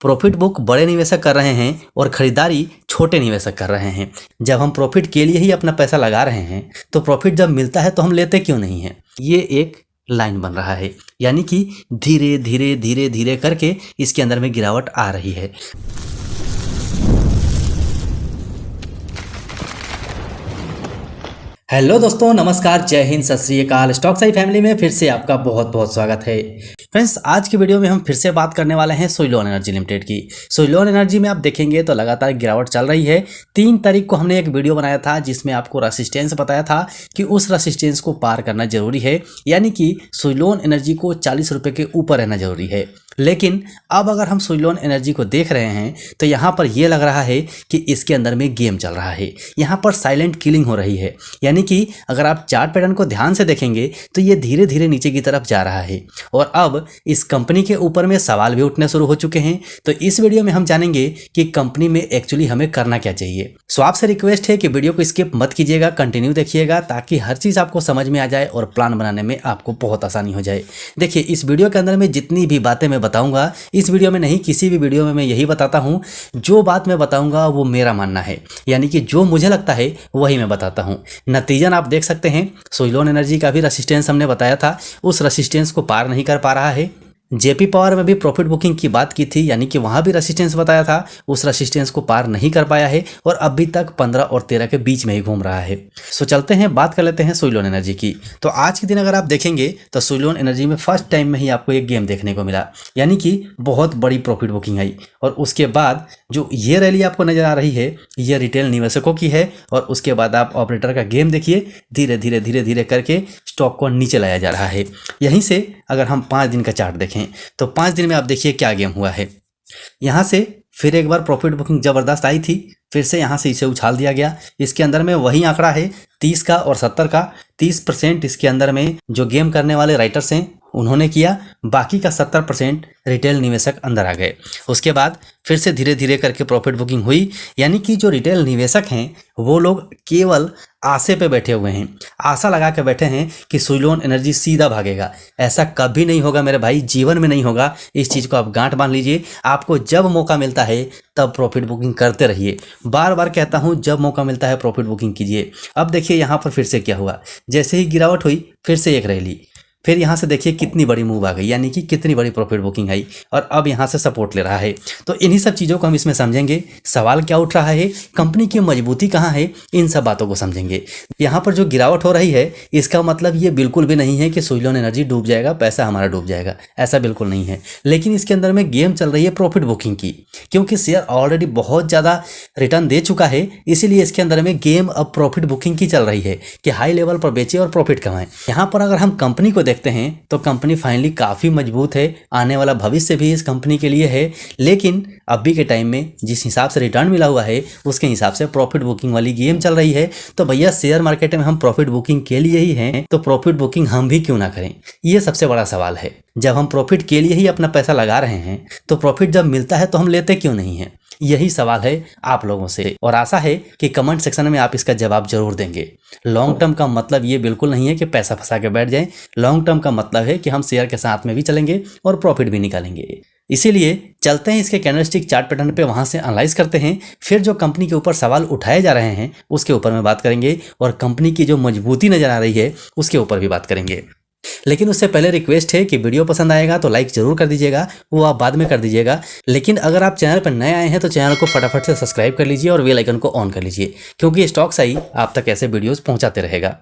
Profit book बड़े निवेशक कर रहे हैं और खरीदारी छोटे निवेशक कर रहे हैं। जब हम प्रॉफिट के लिए ही अपना पैसा लगा रहे हैं तो प्रॉफिट जब मिलता है तो हम लेते क्यों नहीं हैं? ये एक लाइन बन रहा है, यानी कि धीरे धीरे धीरे धीरे करके इसके अंदर में गिरावट आ रही है। हेलो दोस्तों, नमस्कार, जय हिंद, सत श्री अकाल। स्टॉक साई फैमिली में फिर से आपका बहुत बहुत स्वागत है। फ्रेंड्स, आज की वीडियो में हम फिर से बात करने वाले हैं सुइलोन एनर्जी लिमिटेड की। सुइलोन एनर्जी में आप देखेंगे तो लगातार गिरावट चल रही है। 3 तारीख को हमने एक वीडियो बनाया था जिसमें आपको रेसिस्टेंस बताया था कि उस रेसिस्टेंस को पार करना जरूरी है, यानी कि सुइलोन एनर्जी को 40 रुपये के ऊपर रहना जरूरी है। लेकिन अब अगर हम सुइलोन एनर्जी को देख रहे हैं तो यहाँ पर यह लग रहा है कि इसके अंदर में गेम चल रहा है। यहाँ पर साइलेंट किलिंग हो रही है, यानी कि अगर आप चार्ट पैटर्न को ध्यान से देखेंगे तो ये धीरे धीरे नीचे की तरफ जा रहा है और अब इस कंपनी के ऊपर में सवाल भी उठने शुरू हो चुके हैं। तो इस वीडियो में हम जानेंगे कि कंपनी में एक्चुअली हमें करना क्या चाहिए। सो आपसे रिक्वेस्ट है कि वीडियो को स्किप मत कीजिएगा, कंटिन्यू देखिएगा ताकि हर चीज़ आपको समझ में आ जाए और प्लान बनाने में आपको बहुत आसानी हो जाए। देखिए, इस वीडियो के अंदर में जितनी भी बातें मैं बताऊंगा, इस वीडियो में नहीं, किसी भी वीडियो में मैं यही बताता हूं, जो बात मैं बताऊंगा वो मेरा मानना है, यानी कि जो मुझे लगता है वही मैं बताता हूं। नतीजन आप देख सकते हैं, सुइलोन एनर्जी का भी रेसिस्टेंस हमने बताया था, उस रेसिस्टेंस को पार नहीं कर पा रहा है। जेपी पावर में भी प्रॉफिट बुकिंग की बात की थी, यानी कि वहां भी रेसिस्टेंस बताया था, उस रेसिस्टेंस को पार नहीं कर पाया है और अभी तक 15 और 13 के बीच में ही घूम रहा है। सो चलते हैं, बात कर लेते हैं सुइलोन एनर्जी की। तो आज के दिन अगर आप देखेंगे तो सुइलोन एनर्जी में फर्स्ट टाइम में ही आपको एक गेम देखने को मिला, यानी कि बहुत बड़ी प्रॉफिट बुकिंग आई। और उसके बाद जो ये रैली आपको नजर आ रही है, ये रिटेल निवेशकों की है। और उसके बाद आप ऑपरेटर का गेम देखिए, धीरे धीरे धीरे धीरे करके स्टॉक को नीचे लाया जा रहा है। यहीं से अगर हम 5 दिन का चार्ट देखें तो 5 दिन में आप देखिए क्या गेम हुआ है। यहाँ से फिर एक बार प्रॉफिट बुकिंग जबरदस्त आई थी, फिर से यहाँ से इसे उछाल दिया गया। इसके अंदर में वही आंकड़ा है 30 का और 70 का। 30% इसके अंदर में जो गेम करने वाले राइटर्स हैं उन्होंने किया, बाकी का 70% रिटेल निवेशक अंदर आ गए। उसके बाद फिर से धीरे धीरे करके प्रॉफिट बुकिंग हुई, यानी कि जो रिटेल निवेशक हैं वो लोग केवल आशे पे बैठे हुए हैं, आशा लगा के बैठे हैं कि सुइलोन एनर्जी सीधा भागेगा। ऐसा कभी नहीं होगा मेरे भाई, जीवन में नहीं होगा। इस चीज़ को आप गांठ बांध लीजिए। आपको जब मौका मिलता है तब प्रॉफिट बुकिंग करते रहिए। बार बार कहता हूं, जब मौका मिलता है प्रॉफिट बुकिंग कीजिए। अब देखिए यहाँ पर फिर से क्या हुआ, जैसे ही गिरावट हुई फिर से एक रैली, फिर यहाँ से देखिए कितनी बड़ी मूव आ गई, यानी कि कितनी बड़ी प्रॉफिट बुकिंग आई और अब यहाँ से सपोर्ट ले रहा है। तो इन्हीं सब चीज़ों को हम इसमें समझेंगे। सवाल क्या उठ रहा है, कंपनी की मजबूती कहाँ है, इन सब बातों को समझेंगे। यहाँ पर जो गिरावट हो रही है इसका मतलब ये बिल्कुल भी नहीं है कि सुइलोन एनर्जी डूब जाएगा, पैसा हमारा डूब जाएगा, ऐसा बिल्कुल नहीं है। लेकिन इसके अंदर में गेम चल रही है प्रॉफिट बुकिंग की, क्योंकि शेयर ऑलरेडी बहुत ज़्यादा रिटर्न दे चुका है, इसीलिए इसके अंदर में गेम अब प्रॉफिट बुकिंग की चल रही है कि हाई लेवल पर बेचे और प्रॉफिट कमाएं। यहाँ पर अगर हम कंपनी को देखते हैं तो कंपनी फाइनली काफी मजबूत है, आने वाला भविष्य भी इस कंपनी के लिए है। लेकिन अभी के टाइम में जिस हिसाब से रिटर्न मिला हुआ है उसके हिसाब से प्रॉफिट बुकिंग वाली गेम चल रही है। तो भैया, शेयर मार्केट में हम प्रॉफिट बुकिंग के लिए ही हैं, तो प्रॉफिट बुकिंग हम भी क्यों ना करें, ये सबसे बड़ा सवाल है। जब हम प्रॉफिट के लिए ही अपना पैसा लगा रहे हैं तो प्रॉफिट जब मिलता है तो हम लेते क्यों नहीं हैं? यही सवाल है आप लोगों से और आशा है कि कमेंट सेक्शन में आप इसका जवाब जरूर देंगे। लॉन्ग टर्म का मतलब ये बिल्कुल नहीं है कि पैसा फंसा के बैठ जाएं। लॉन्ग टर्म का मतलब है कि हम शेयर के साथ में भी चलेंगे और प्रॉफिट भी निकालेंगे। इसीलिए चलते हैं इसके कैंडलस्टिक चार्ट पैटर्न पे, वहां से एनालाइज करते हैं, फिर जो कंपनी के ऊपर सवाल उठाए जा रहे हैं उसके ऊपर में बात करेंगे और कंपनी की जो मजबूती नजर आ रही है उसके ऊपर भी बात करेंगे। लेकिन उससे पहले रिक्वेस्ट है कि वीडियो पसंद आएगा तो लाइक जरूर कर दीजिएगा, वो आप बाद में कर दीजिएगा। लेकिन अगर आप चैनल पर नए आए हैं तो चैनल को फटाफट से सब्सक्राइब कर लीजिए और बेल आइकन को ऑन कर लीजिए, क्योंकि स्टॉक साई आप तक ऐसे वीडियोस पहुंचाते रहेगा।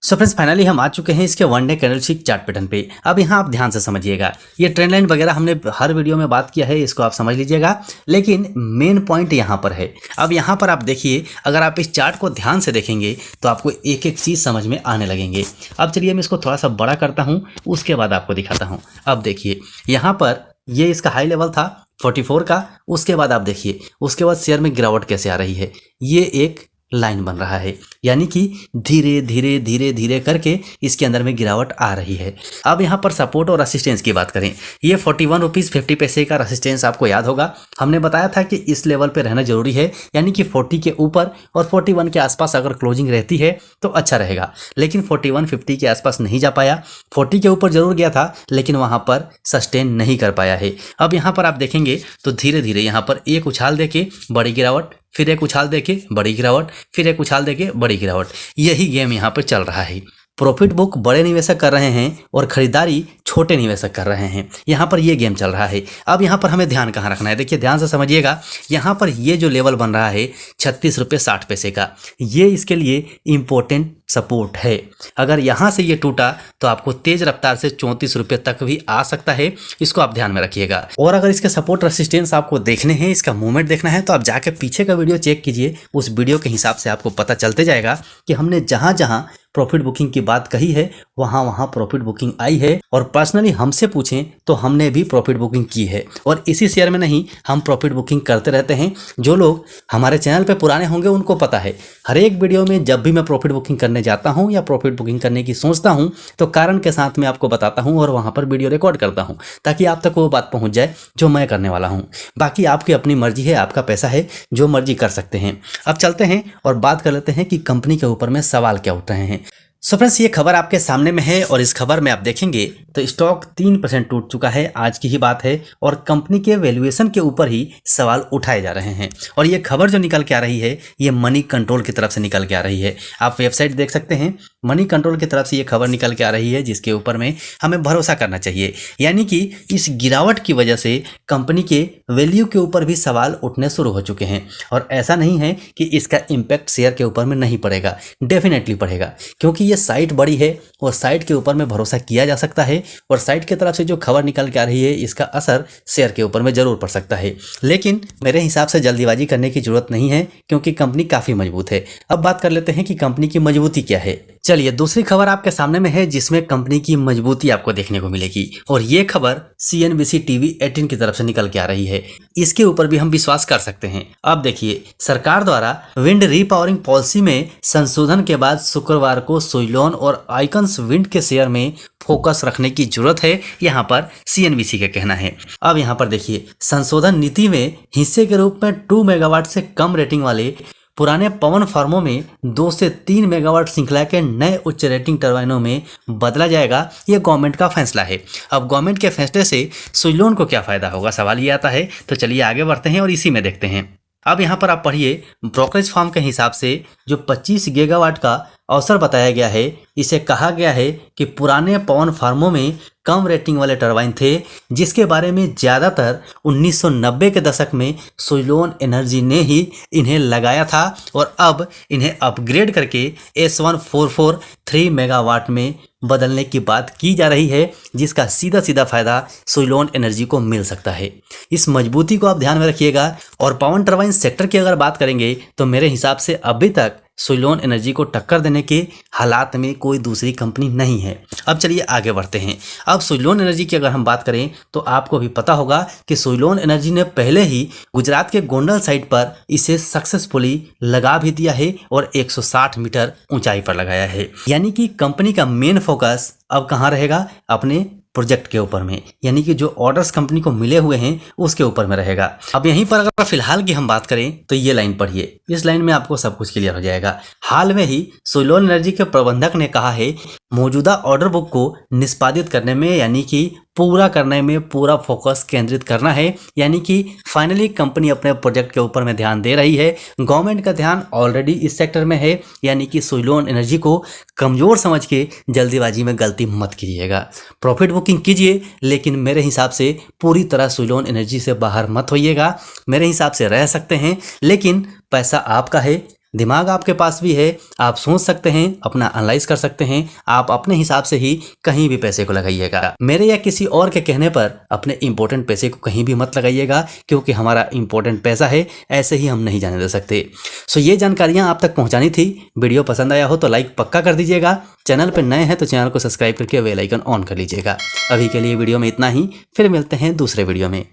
सो फ्रेंड्स, फाइनली हम आ चुके हैं इसके 1 डे कैंडलस्टिक चार्ट पैटर्न पे। अब यहाँ आप ध्यान से समझिएगा, ये ट्रेंड लाइन वगैरह हमने हर वीडियो में बात किया है, इसको आप समझ लीजिएगा। लेकिन मेन पॉइंट यहाँ पर है। अब यहाँ पर आप देखिए, अगर आप इस चार्ट को ध्यान से देखेंगे तो आपको एक एक चीज़ समझ में आने लगेंगे। अब चलिए मैं इसको थोड़ा सा बड़ा करता हूँ, उसके बाद आपको दिखाता हूँ। अब देखिए यहाँ पर ये इसका हाई लेवल था 44 का। उसके बाद आप देखिए उसके बाद शेयर में गिरावट कैसे आ रही है। ये एक लाइन बन रहा है, यानी कि धीरे धीरे धीरे धीरे करके इसके अंदर में गिरावट आ रही है। अब यहाँ पर सपोर्ट और रेसिस्टेंस की बात करें, ये 41 रुपीज़ 50 पैसे का रेसिस्टेंस आपको याद होगा। हमने बताया था कि इस लेवल पे रहना जरूरी है, यानी कि 40 के ऊपर और 41 के आसपास अगर क्लोजिंग रहती है तो अच्छा रहेगा। लेकिन 41.50 के आसपास नहीं जा पाया, 40 के ऊपर जरूर गया था लेकिन वहां पर सस्टेन नहीं कर पाया है। अब यहाँ पर आप देखेंगे तो धीरे धीरे यहाँ पर एक उछाल देके बड़ी गिरावट, फिर एक उछाल देके बड़ी गिरावट, फिर एक उछाल देके बड़ी गिरावट, यही गेम यहाँ पर चल रहा है। प्रॉफिट बुक बड़े निवेशक कर रहे हैं और खरीदारी छोटे निवेशक कर रहे हैं, यहाँ पर ये गेम चल रहा है। अब यहाँ पर हमें ध्यान कहाँ रखना है, देखिए ध्यान से समझिएगा। यहाँ पर ये जो लेवल बन रहा है 36 रुपये 60 पैसे का, ये इसके लिए इम्पोर्टेंट सपोर्ट है। अगर यहाँ से ये टूटा तो आपको तेज रफ्तार से 34 रुपये तक भी आ सकता है, इसको आप ध्यान में रखिएगा। और अगर इसके सपोर्ट रेसिस्टेंस आपको देखने हैं, इसका मूवमेंट देखना है, तो आप जाके पीछे का वीडियो चेक कीजिए। उस वीडियो के हिसाब से आपको पता चलते जाएगा कि हमने जहाँ जहाँ प्रॉफिट बुकिंग की बात कही है वहाँ वहाँ प्रॉफिट बुकिंग आई है। और पर्सनली हमसे पूछें तो हमने भी प्रॉफिट बुकिंग की है, और इसी शेयर में नहीं, हम प्रॉफिट बुकिंग करते रहते हैं। जो लोग हमारे चैनल पे पुराने होंगे उनको पता है, हर एक वीडियो में जब भी मैं प्रॉफिट बुकिंग करने जाता हूं या प्रॉफिट बुकिंग करने की सोचता हूं तो कारण के साथ में आपको बताता हूं और वहां पर वीडियो रिकॉर्ड करता हूं, ताकि आप तक वो बात पहुंच जाए जो मैं करने वाला हूं। बाकी आपकी अपनी मर्जी है, आपका पैसा है, जो मर्जी कर सकते हैं। अब चलते हैं और बात कर लेते हैं कि कंपनी के ऊपर में सवाल क्या उठ रहे हैं। सो फ्रेंड्स, ये खबर आपके सामने में है और इस खबर में आप देखेंगे तो स्टॉक 3% टूट चुका है, आज की ही बात है, और कंपनी के वैल्यूएशन के ऊपर ही सवाल उठाए जा रहे हैं। और ये खबर जो निकल के आ रही है ये मनी कंट्रोल की तरफ से निकल के आ रही है। आप वेबसाइट देख सकते हैं, मनी कंट्रोल की तरफ से ये खबर निकल के आ रही है, जिसके ऊपर में हमें भरोसा करना चाहिए। यानी कि इस गिरावट की वजह से कंपनी के वैल्यू के ऊपर भी सवाल उठने शुरू हो चुके हैं। और ऐसा नहीं है कि इसका इम्पैक्ट शेयर के ऊपर में नहीं पड़ेगा, डेफिनेटली पड़ेगा, क्योंकि ये साइट बड़ी है और साइट के ऊपर में भरोसा किया जा सकता है। और साइट की तरफ से जो खबर निकल के आ रही है इसका असर शेयर के ऊपर में जरूर पड़ सकता है। लेकिन मेरे हिसाब से जल्दीबाजी करने की जरूरत नहीं है, क्योंकि कंपनी काफ़ी मजबूत है। अब बात कर लेते हैं कि कंपनी की मजबूती क्या है। चलिए, दूसरी खबर आपके सामने में है जिसमें कंपनी की मजबूती आपको देखने को मिलेगी, और ये खबर CNBC TV 18 की तरफ से निकल के आ रही है। इसके ऊपर भी हम विश्वास कर सकते हैं। अब देखिए, सरकार द्वारा विंड रीपावरिंग पॉलिसी में संशोधन के बाद शुक्रवार को सुइलोन और आइकन्स विंड के शेयर में फोकस रखने की जरूरत है, यहाँ पर CNBC का कहना है। अब यहाँ पर देखिए, संशोधन नीति में हिस्से के रूप में 2 मेगावाट से कम रेटिंग वाले पुराने पवन फार्मों में 2 से 3 मेगावाट श्रृंखला के नए उच्च रेटिंग टर्बाइनों में बदला जाएगा। ये गवर्नमेंट का फैसला है। अब गवर्नमेंट के फैसले से सुइलोन को क्या फायदा होगा, सवाल ये आता है। तो चलिए आगे बढ़ते हैं और इसी में देखते हैं। अब यहाँ पर आप पढ़िए, ब्रोकरेज फर्म के हिसाब से जो 25 गीगावाट का अवसर बताया गया है, इसे कहा गया है कि पुराने पवन फार्मों में कम रेटिंग वाले टरबाइन थे, जिसके बारे में ज़्यादातर 1990 के दशक में सुइलोन एनर्जी ने ही इन्हें लगाया था, और अब इन्हें अपग्रेड करके S144 3 मेगावाट में बदलने की बात की जा रही है, जिसका सीधा सीधा फायदा सुइलोन एनर्जी को मिल सकता है। इस मजबूती को आप ध्यान में रखिएगा। और पवन टरबाइन सेक्टर की अगर बात करेंगे तो मेरे हिसाब से अभी तक सुइलोन एनर्जी को टक्कर देने के हालात में कोई दूसरी कंपनी नहीं है। अब चलिए आगे बढ़ते हैं। अब सुइलोन एनर्जी की अगर हम बात करें तो आपको भी पता होगा कि सुइलोन एनर्जी ने पहले ही गुजरात के गोंडल साइट पर इसे सक्सेसफुली लगा भी दिया है और 160 मीटर ऊंचाई पर लगाया है। यानी कि कंपनी का मेन फोकस अब कहाँ रहेगा, अपने प्रोजेक्ट के ऊपर में, यानी कि जो ऑर्डर्स कंपनी को मिले हुए हैं उसके ऊपर में रहेगा। अब यहीं पर अगर फिलहाल की हम बात करें तो ये लाइन पढ़िए, इस लाइन में आपको सब कुछ क्लियर हो जाएगा। हाल में ही सुइलोन एनर्जी के प्रबंधक ने कहा है, मौजूदा ऑर्डर बुक को निष्पादित करने में, यानी कि पूरा करने में पूरा फोकस केंद्रित करना है। यानी कि फाइनली कंपनी अपने प्रोजेक्ट के ऊपर में ध्यान दे रही है। गवर्नमेंट का ध्यान ऑलरेडी इस सेक्टर में है, यानी कि सुइलोन एनर्जी को कमज़ोर समझ के जल्दीबाजी में गलती मत कीजिएगा। प्रॉफिट बुकिंग कीजिए, लेकिन मेरे हिसाब से पूरी तरह सुइलोन एनर्जी से बाहर मत होइएगा। मेरे हिसाब से रह सकते हैं, लेकिन पैसा आपका है, दिमाग आपके पास भी है, आप सोच सकते हैं, अपना एनालाइज कर सकते हैं। आप अपने हिसाब से ही कहीं भी पैसे को लगाइएगा। मेरे या किसी और के कहने पर अपने इंपॉर्टेंट पैसे को कहीं भी मत लगाइएगा, क्योंकि हमारा इंपॉर्टेंट पैसा है, ऐसे ही हम नहीं जाने दे सकते। सो ये जानकारियां आप तक पहुंचानी थी। वीडियो पसंद आया हो तो लाइक पक्का कर दीजिएगा। चैनल पर नए हैं तो चैनल को सब्सक्राइब करके बेल आइकन ऑन कर लीजिएगा। अभी के लिए वीडियो में इतना ही, फिर मिलते हैं दूसरे वीडियो में।